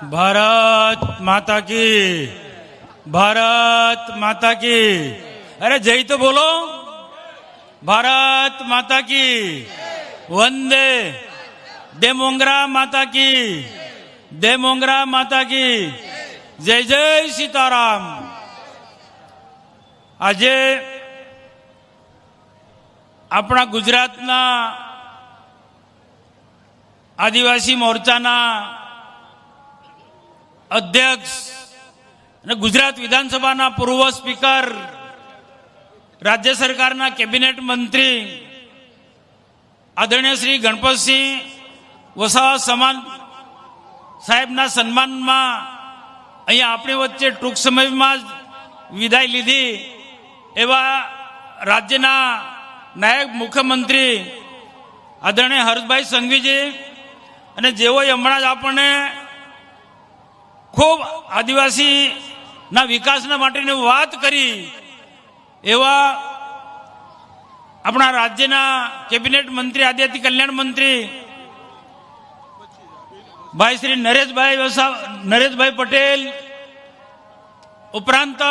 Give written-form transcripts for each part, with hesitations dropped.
भारत माता की, भारत माता की। अरे जय तो बोलो, भारत माता की वंदे। दे मोंगरा माता की, दे मोंगरा माता की जय जय सीताराम। આજે આપણા ગુજરાતના આદિવાસી મોરચાના અધ્યક્ષ અને ગુજરાત વિધાનસભાના પૂર્વ સ્પીકર, રાજ્ય સરકારના કેબિનેટ મંત્રી આદરણીય શ્રી ગણપતસિંહ વસાવા સમાન સાહેબના સન્માનમાં અહીંયા આપણી વચ્ચે ટૂંક સમયમાં જ વિદાય લીધી એવા રાજ્યના નાયબ મુખ્યમંત્રી આદરણીય હર્ષભાઈ સંઘવીજી, અને જેઓએ હમણાં જ આપણને ખૂબ આદિવાસીના વિકાસના માટેની વાત કરી એવા આપણા રાજ્યના કેબિનેટ મંત્રી, આદિજાતિ કલ્યાણ મંત્રી ભાઈ શ્રી નરેશભાઈ પટેલ, ઉપરાંત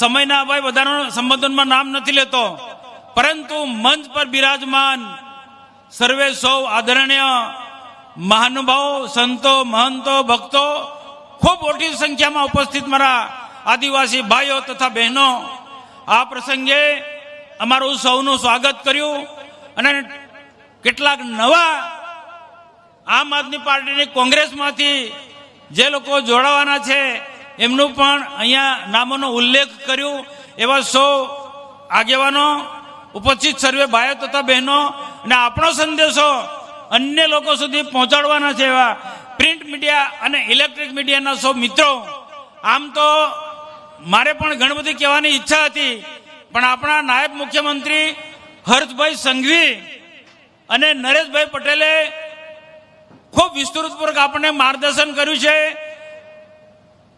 સમયના અભાવે બધાના સંબોધનમાં નામ નથી લેતો, પરંતુ મંચ પર બિરાજમાન સર્વે સૌ આદરણીય મહાનુભાવો, સંતો, મહંતો, ભક્તો, ખૂબ મોટી સંખ્યામાં ઉપસ્થિત મારા આદિવાસી ભાઈઓ તથા બહેનો, આ પ્રસંગે અમારું સૌનું સ્વાગત કર્યું અને કેટલાક નવા આમ આદમી પાર્ટીની કોંગ્રેસમાંથી જે લોકો જોડાવાના છે એમનું પણ અહીંયા નામોનો ઉલ્લેખ કર્યો એવા સૌ આગેવાનો, ઉપસ્થિત સર્વે ભાઈઓ તથા બહેનો, અને આપણો સંદેશો અન્ય લોકો સુધી પહોંચાડવાના છે એવા પ્રિન્ટ મીડિયા અને ઇલેક્ટ્રિક મીડિયાના સૌ મિત્રો. આમ તો મારે પણ ઘણી બધી કહેવાની ઈચ્છા હતી, પણ આપણા નાયબ મુખ્યમંત્રી હર્ષભાઈ સંઘવી અને નરેશભાઈ પટેલે ખૂબ વિસ્તૃતપૂર્વક આપણને માર્ગદર્શન કર્યું છે.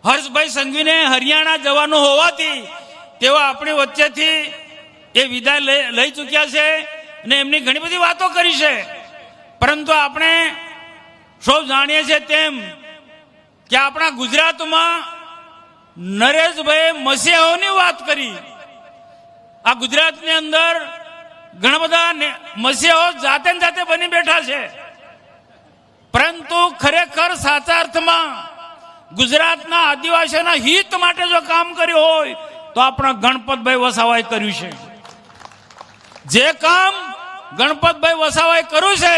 હર્ષભાઈ સંઘવીને હરિયાણા જવાનું હોવાથી તેઓ આપણી વચ્ચેથી એ વિદાય લઈ ચૂક્યા છે અને એમની ઘણી બધી વાતો કરી છે, પરંતુ આપણે સૌ જાણીએ છીએ તેમ કે આપણા ગુજરાતમાં નરેશભાઈ મસીહાઓની વાત કરી. આ ગુજરાતની અંદર ઘણા બધા મસીહાઓ જાતે ને જાતે બની બેઠા છે, પરંતુ ખરેખર સાચા અર્થમાં ગુજરાતના આદિવાસીઓના હિત માટે જો કામ કર્યું હોય તો આપણા ગણપતભાઈ વસાવાએ કર્યું છે. જે કામ ગણપતભાઈ વસાવાએ કર્યું છે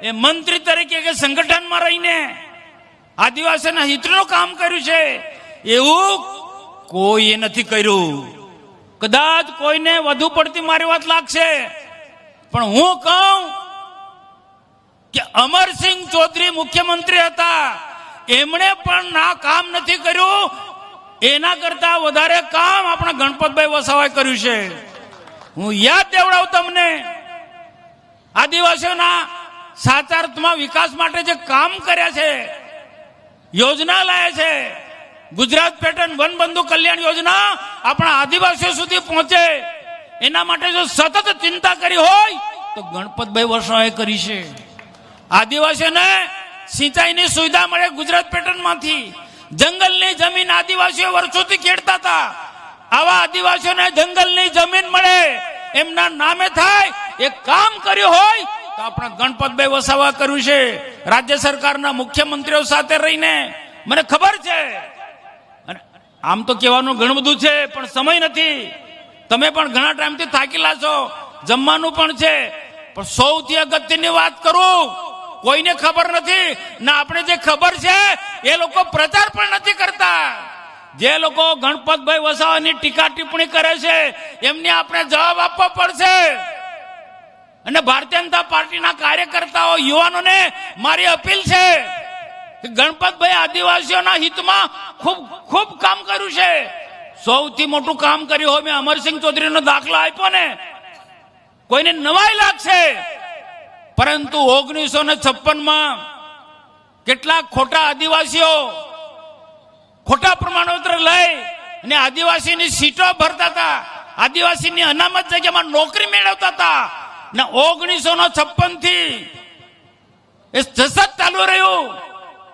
એ મંત્રી તરીકે કે સંગઠનમાં રહીને આદિવાસીના હિતનું કામ કર્યું છે, એવું કોઈએ નથી કર્યું. કદાચ કોઈને વધુ પડતી મારી વાત લાગશે, પણ હું કહું કે અમરસિંહ ચૌધરી મુખ્યમંત્રી હતા, એમણે પણ ના કામ નથી કર્યું, એના કરતા વધારે કામ આપણા ગણપતભાઈ વસાવાએ કર્યું છે. હું યાદ દેવડાવું તમને, આદિવાસીઓના સાચા અર્થમાં વિકાસ માટે જે કામ કર્યા છે, યોજના લાયા છે, ગુજરાત પેટર્ન વનબંધુ કલ્યાણ યોજના આપણા આદિવાસીઓ સુધી પહોંચે એના માટે જો સતત ચિંતા કરી હોય તો ગણપતભાઈ વસાવાએ કરી છે. આદિવાસીઓને સિંચાઈની સુવિધા મળે ગુજરાત પેટર્નમાંથી, જંગલની જમીન આદિવાસીઓ વર્ષોથી ખેડતા હતા, આવા આદિવાસીઓને જંગલની જમીન મળે, એમના નામે થાય એ કામ કર્યું હોય તો આપણા ગણપતભાઈ વસાવા કર્યું છે. રાજ્ય સરકારના મુખ્યમંત્રીઓ સાથે રહીને મને ખબર છે, અને આમ તો કહેવાનું ઘણું બધું છે પણ સમય નથી, તમે પણ ઘણા ટાઈમથી થાકેલા છો, જમવાનું પણ છે, પણ સૌથી અગત્યની વાત કરું, કોઈને ખબર નથી ને આપણે જે ખબર છે એ લોકો પ્રચાર પણ નથી કરતા. જે લોકો ગણપતભાઈ વસાવાની ટીકા ટિપ્પણી કરે છે એમને આપણે જવાબ આપવા પડશે. અને ભારતીય જનતા પાર્ટીના કાર્યકર્તાઓ, યુવાનોને મારી અપીલ છે કે ગણપતભાઈ આદિવાસીઓના હિતમાં ખૂબ ખૂબ કામ કર્યું છે. સૌથી મોટું કામ કર્યું હોય, મેં અમરસિંહ ચૌધરીનો દાખલો આપ્યો ને, કોઈને નવાઈ લાગશે, પરંતુ 1956માં કેટલાક ખોટા આદિવાસીઓ ખોટા પ્રમાણપત્ર લઈ અને આદિવાસીની સીટો ભરતા હતા, આદિવાસીની અનામત જગ્યામાં નોકરી મેળવતા હતા, ને 1956 થી એ સતત ચાલુ રહ્યું.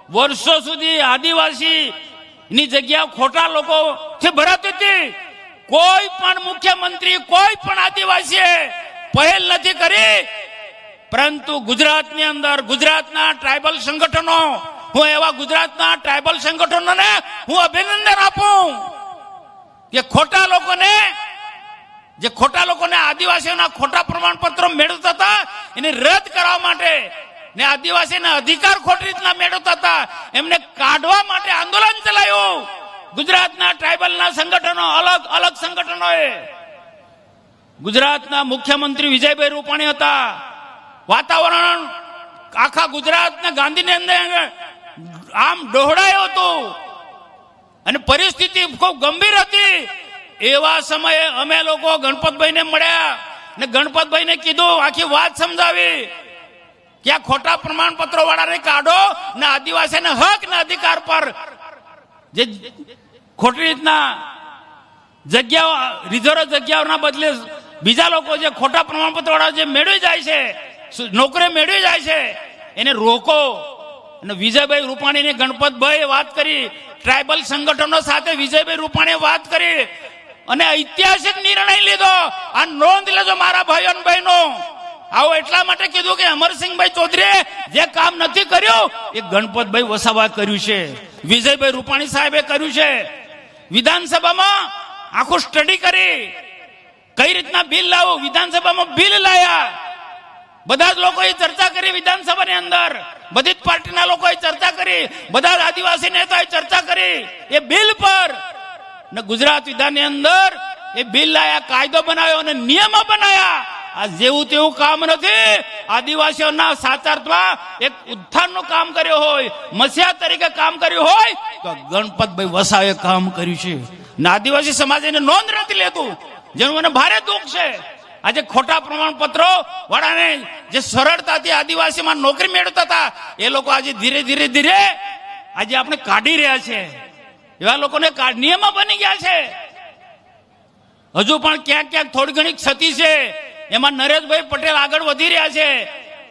વર્ષો સુધી આદિવાસીની જગ્યા ખોટા લોકો થી ભરાતી હતી. કોઈ પણ મુખ્યમંત્રી કોઈ પણ આદિવાસીએ પહેલ નથી કરી. પરંતુ ગુજરાતની અંદર ગુજરાતના ટ્રાઇબલ સંગઠનો, હું એવા ગુજરાતના ટ્રાઇબલ સંગઠનોને હું અભિનંદન આપું કે ખોટા લોકોને આદિવાસીઓના ખોટા પ્રમાણપત્રો મેળવતા હતા એને રદ કરવા માટે ને આદિવાસીના અધિકાર ખોટી રીતના મેળવતા હતા એમને કાઢવા માટે આંદોલન ચલાવ્યું ગુજરાતના ટ્રાઇબલના સંગઠનો, અલગ અલગ સંગઠનોએ. ગુજરાતના મુખ્યમંત્રી વિજયભાઈ રૂપાણી હતા. વાતાવરણ આખા ગુજરાતના ગાંધીની અંદર આમ દોહડાયું હતું અને પરિસ્થિતિ ખૂબ ગંભીર હતી. એવા સમયે અમે લોકો ગણપતભાઈને મળ્યા ને ગણપતભાઈને કીધું, આખી વાત સમજાવી કે આ ખોટા પ્રમાણપત્રો વાળાને કાઢો ને આદિવાસીને હક ને અધિકાર પર જે ખોટી રીતના જગ્યાઓ, રિઝર્વ જગ્યાઓના બદલે બીજા લોકો જે ખોટા પ્રમાણપત્ર વાળા જે મેળવી જાય છે, નોકરી મેળવી જાય છે, એને રોકો. અને વિજયભાઈ રૂપાણીને ગણપતભાઈ વાત કરી, ટ્રાઇબલ સંગઠનો સાથે વિજયભાઈ રૂપાણીએ વાત કરી અને ઐતિહાસિક નિર્ણય લીધો. આ નોંધ લેજો મારા ભાઈઓ અને બહેનો. આવો એટલા માટે કીધું કે અમરસિંહભાઈ ચૌધરીએ જે કામ નથી કર્યું એ ગણપતભાઈ વસાવા કર્યું છે, વિજયભાઈ રૂપાણી સાહેબે કર્યું છે. વિધાનસભામાં આખું સ્ટડી કરી કઈ રીતના બિલ લાવવું, વિધાનસભામાં બિલ લાયા. બધા જ લોકોએ ચર્ચા કરી વિધાનસભાની અંદર, બધી જ પાર્ટીના લોકોએ ચર્ચા કરી, બધા જ આદિવાસી નેતાઓએ ચર્ચા કરી એ બિલ પર ને ગુજરાત વિધાનની અંદર એ બિલ લાયા, કાયદો બનાવ્યો અને નિયમો બનાવ્યા. આ જેવું તેવું કામ નથી. આદિવાસીઓના સાચા અર્થમાં એક ઉત્થાનનું કામ કર્યું હોય, મસીહા તરીકે કામ કર્યું હોય તો ગણપતભાઈ વસાવે કામ કર્યું છે. ને આદિવાસી સમાજ એને નોંધ નથી લેતું, જેનું મને ભારે દુઃખ છે. આજે ખોટા પ્રમાણપત્રો વાળાને જે સરળતાથી આદિવાસીમાં નોકરી મેળવતા હતા એ લોકો આજે ધીરે ધીરે ધીરે આજે આપણે કાઢી રહ્યા છે. એવા લોકોને નિયમો બની ગયા છે. હજુ પણ ક્યાંક ક્યાંક થોડી ઘણી ક્ષતિ છે. એમાં નરેશભાઈ પટેલ આગળ વધી રહ્યા છે.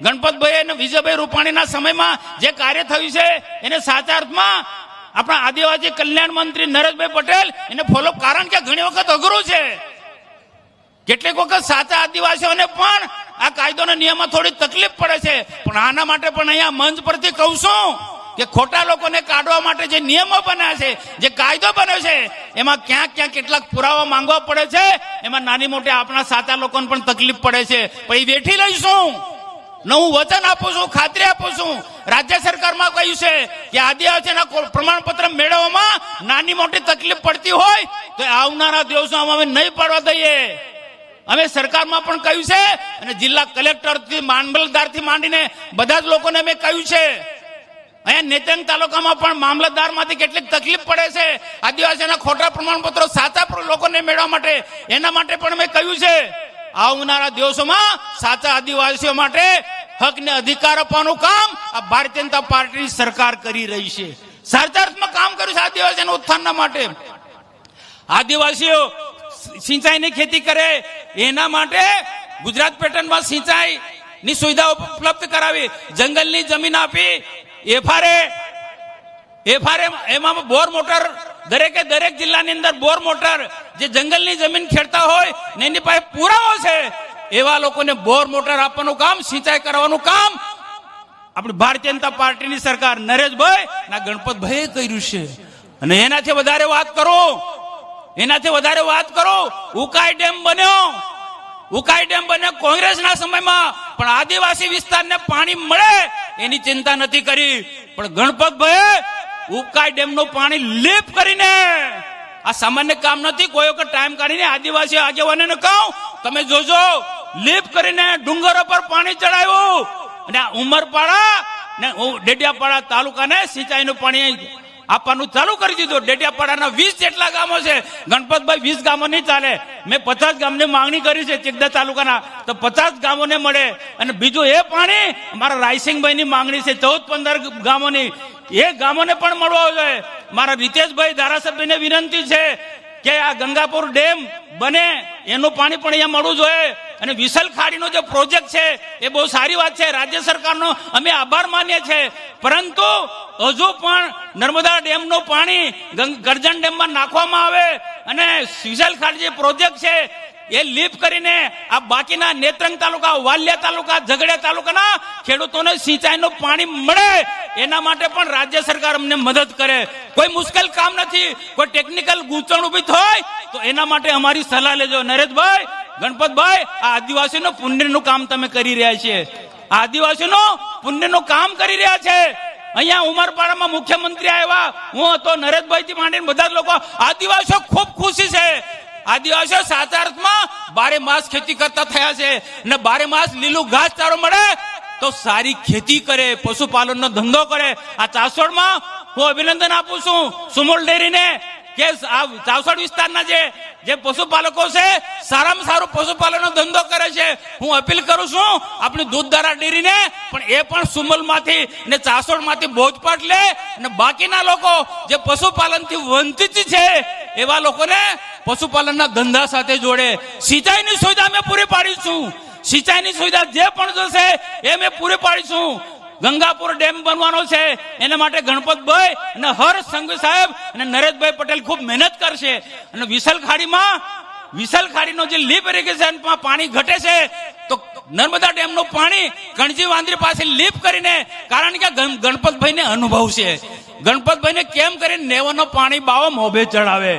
ગણપતભાઈ અને વિજયભાઈ રૂપાણીના સમયમાં જે કાર્ય થયું છે એને સાચા અર્થમાં આપણા આદિવાસી કલ્યાણ મંત્રી નરેશભાઈ પટેલ એને ફોલો, કારણ કે ઘણી વખત અઘરું છે. કેટલીક વખત સાચા આદિવાસીઓને પણ આ કાયદોના નિયમમાં થોડી તકલીફ પડે છે. પણ આના માટે પણ અહીંયા મંચ પરથી કહું છું કે ખોટા લોકોને કાઢવા માટે જે નિયમો બન્યા છે, જે કાયદો બન્યો છે, એમાં ક્યાંક ક્યાંક કેટલાક પુરાવા માંગવા પડે છે. એમાં નાની મોટી આપણા સાચા લોકોને પણ તકલીફ પડે છે. પછી વેઠી લઈશું. હું વચન આપું છું, ખાતરી આપું છું, રાજ્ય સરકારમાં કહ્યું છે કે આદિવાસીના પ્રમાણપત્ર મેળવવામાં નાની મોટી તકલીફ પડતી હોય તો આવનારા દિવસોમાં અમે નહીં પડવા દઈએ. અમે સરકારમાં પણ કહ્યું છે અને જિલ્લા કલેક્ટરથી મામલતદારથી માંડીને બધા જ લોકોને અમે કહ્યું છે. અહીંયા નેત્રંગ તાલુકામાં પણ મામલતદારમાંથી કેટલીક તકલીફ પડે છે આદિવાસીના ખોટા પ્રમાણપત્રો સાચા લોકોને મેળવવા માટે. એના માટે પણ મેં કહ્યું છે આવનારા દિવસોમાં સાચા આદિવાસીઓ માટે હક ને અધિકાર આપવાનું કામ આ ભારતીય જનતા પાર્ટીની સરકાર કરી રહી છે. સાચા અર્થમાં કામ કર્યું છે આદિવાસીના ઉત્થાનના માટે. આદિવાસીઓ સિંચાઈની ખેતી કરે એના માટે ગુજરાત પેટર્નમાં સિંચાઈની સુવિધા ઉપલબ્ધ કરાવી, જંગલની જમીન આપી, એફઆરએ એમાં બોર મોટર દરેકે દરેક જિલ્લાની અંદર બોર મોટર જે જંગલની જમીન ખેડતા હોય ને એની પાસે પુરાવો છે એવા લોકોને બોર મોટર આપવાનું કામ, સિંચાઈ કરવાનું કામ આપણી ભારતીય જનતા પાર્ટીની સરકાર નરેશભાઈ ના ગણપતભાઈએ કર્યું છે. અને એનાથી વધારે વાત કરો, ઉકાઈ ડેમ બન્યો કોંગ્રેસના સમયમાં, પણ આદિવાસી વિસ્તારને પાણી મળે એની ચિંતા નથી કરી. પણ ગણપતભાઈ ઉકાઈ ડેમનું પાણી લીપ કરીને, આ સામાન્ય કામ નથી, કોઈ વખત ટાઈમ કાઢીને આદિવાસી આગેવાનોને કહું તમે જોજો, લીપ કરીને ડુંગરો પર પાણી ચડાવ્યું અને આ ઉમરપાડા ને ડેડિયાપાડા તાલુકાને સિંચાઈનું પાણી આપવાનું ચાલુ કરી દીધું. ડેડિયાપાડાના 20 જેટલા ગામો છે. ગણપતભાઈ 20 ગામો નહીં ચાલે. મેં 50 ગામની માંગણી કરી છે ચિકદા તાલુકાના, તો 50 ગામોને મળે. અને બીજું એ પાણી મારા રાયસિંગભાઈની માંગણી છે 14-15 ગામોની, એ ગામોને પણ મળવા જોઈએ. મારા રીતેશભાઈ ધારાસભ્યને વિનંતી છે કે આ ગંગાપુર ડેમ બને એનું પાણી પણ અહીંયા મળવું જોઈએ. અને વિસલ ખાડીનો જે પ્રોજેક્ટ છે એ બહુ સારી વાત છે, રાજ્ય સરકારનો અમે આભાર માનીએ છીએ. પરંતુ હજુ પણ નર્મદા ડેમનું પાણી કરજણ ડેમમાં નાખવામાં આવે અને વિશાલ ખાડી જે પ્રોજેક્ટ છે એ લીપ કરીને આ બાકીના નેત્રંગ તાલુકા, વાલિયા તાલુકા, ઝઘડિયા તાલુકાના ખેડૂતોને સિંચાઈનું પાણી મળે એના માટે પણ રાજ્ય સરકાર અમને મદદ કરે. કોઈ મુશ્કેલ કામ નથી, કોઈ ટેકનિકલ ગૂંચવણ ઉભી થાય તો એના માટે અમારી સલાહ લેજો. નરેશભાઈ, ગણપતભાઈ, આ આદિવાસીનું પુણ્યનું કામ તમે કરી રહ્યા છીએ. આદિવાસીનું પુણ્યનું કામ કરી રહ્યા છે. અહીંયા ઉમરપાડામાં મુખ્યમંત્રી આવ્યા, હું હતો, નરેશભાઈ થી માંડીને બધા જ લોકો, આદિવાસીઓ ખૂબ ખુશી છે. આદિવાસીઓ સાચા અર્થમાં 12 માસ ખેતી કરતા થયા છે અને 12 માસ લીલું ઘાસચારો મળે તો સારી ખેતી કરે, પશુપાલનનો ધંધો કરે. આ ચાસોડમાં હું અભિનંદન આપું છું સુમોલ ડેરીને કે આ ચાસોડ વિસ્તારના જે પશુપાલકો છે સારામાં સારું પશુપાલનનો ધંધો કરે છે. હું અપીલ કરું છું આપણી દૂધધારા ડેરીને પણ એ પણ સુમલમાંથી અને ચાસોડમાંથી બોધપાઠ લે અને બાકીના લોકો જે પશુપાલનથી વંચિત છે એવા લોકોને પશુપાલનના ધંધા સાથે જોડે. સિંચાઈની સુવિધા અમે પૂરી પાડીશું. સિંચાઈની સુવિધા જે પણ જોશે એ અમે પૂરી પાડીશું. ગંગાપુર ડેમ બનવાનો છે એના માટે ગણપતભાઈ અને હર્ષ સંઘવી સાહેબ અને નરેશભાઈ પટેલ ખૂબ મહેનત કરશે. અને વિશાલ ખાડીનો જે લીપ ઇરિગેશનમાં પાણી ઘટે છે તો નર્મદા ડેમનું પાણી કણજી વાંદરી પાસે લીપ કરીને, કારણ કે ગણપતભાઈને અનુભવ છે. ગણપતભાઈને કેમ કરીને નેવાનો પાણી બાવો મોભે ચડાવે,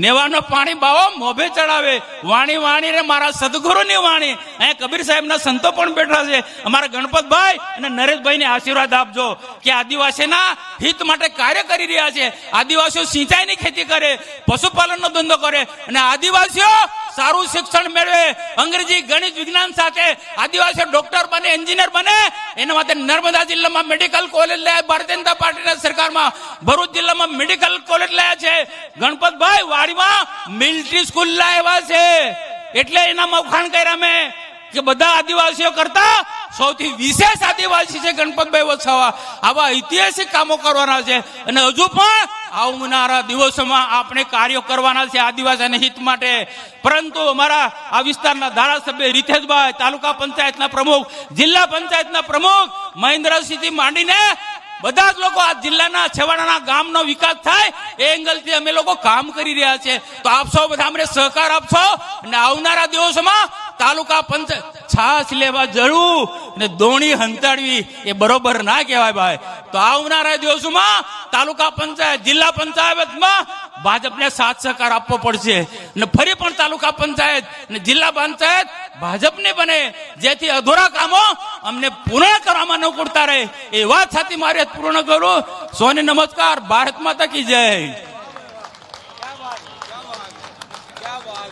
નેવાનો પાણી બાવો મોભે ચડાવે. વાણી વાણી રે મારા સદગુરુની વાણી. અહીંયા કબીર સાહેબના સંતો પણ બેઠા છે. અમારા ગણપતભાઈ અને નરેશભાઈને આશીર્વાદ આપજો કે આદિવાસીના હિત માટે કાર્ય કરી રહ્યા છે. આદિવાસીઓ સિંચાઈની ખેતી કરે, પશુપાલનનો ધંધો કરે અને આદિવાસીઓ સારું શિક્ષણ મેળવે, અંગ્રેજી, ગણિત, વિજ્ઞાન સાથે આદિવાસીઓ ડોક્ટર બને, એન્જિનિયર બને. એના માટે નર્મદા જિલ્લામાં મેડિકલ કોલેજ લાયા, ભારતીય જનતા પાર્ટીના સરકારમાં ભરૂચ જિલ્લામાં મેડિકલ કોલેજ લાયા છે. ગણપતભાઈ વાડીમાં મિલિટરી સ્કૂલ લાવ્યા છે. એટલે એના વખાણ કર્યા અમે કે બધા આદિવાસીઓ કરતા સૌથી વિશેષ આદિવાસી છે ગણપતભાઈ વસાવા. આવા ઐતિહાસિક કામો કરવાના છે અને હજુ પણ આવનારા દિવસોમાં આપણે કાર્યો કરવાના છે આદિવાસીના હિત માટે. પરંતુ અમારા આ વિસ્તારના ધારાસભ્ય રીતેશભાઈ, તાલુકા પંચાયતના પ્રમુખ, જિલ્લા પંચાયતના પ્રમુખ મહેન્દ્રસિંહથી માંડીને બધા જ લોકો આ જિલ્લાના છેવાડાના ગામનો વિકાસ થાય એ એંગલથી અમે લોકો કામ કરી રહ્યા છે. તો આપ સૌ બધા અમને સહકાર આપશો અને આવનારા દિવસોમાં તાલુકા પંચાયત છાસ લેવા જરૂર અને દોણી હંતાડવી એ બરોબર ના કહેવાય ભાઈ. તો આવનારા દિવસોમાં તાલુકા પંચાયત, જિલ્લા પંચાયતમાં ભાજપને સાથ સહકાર આપવો પડશે અને ફરી પણ તાલુકા પંચાયત અને જિલ્લા પંચાયત ભાજપને બને, જેથી અધૂરા કામો અમને પૂર્ણ કરવામાં અનુકૂળતા રહે. એ વાત સાથે મારે પૂર્ણ કરું. સોને નમસ્કાર. ભારત માતા કી જય.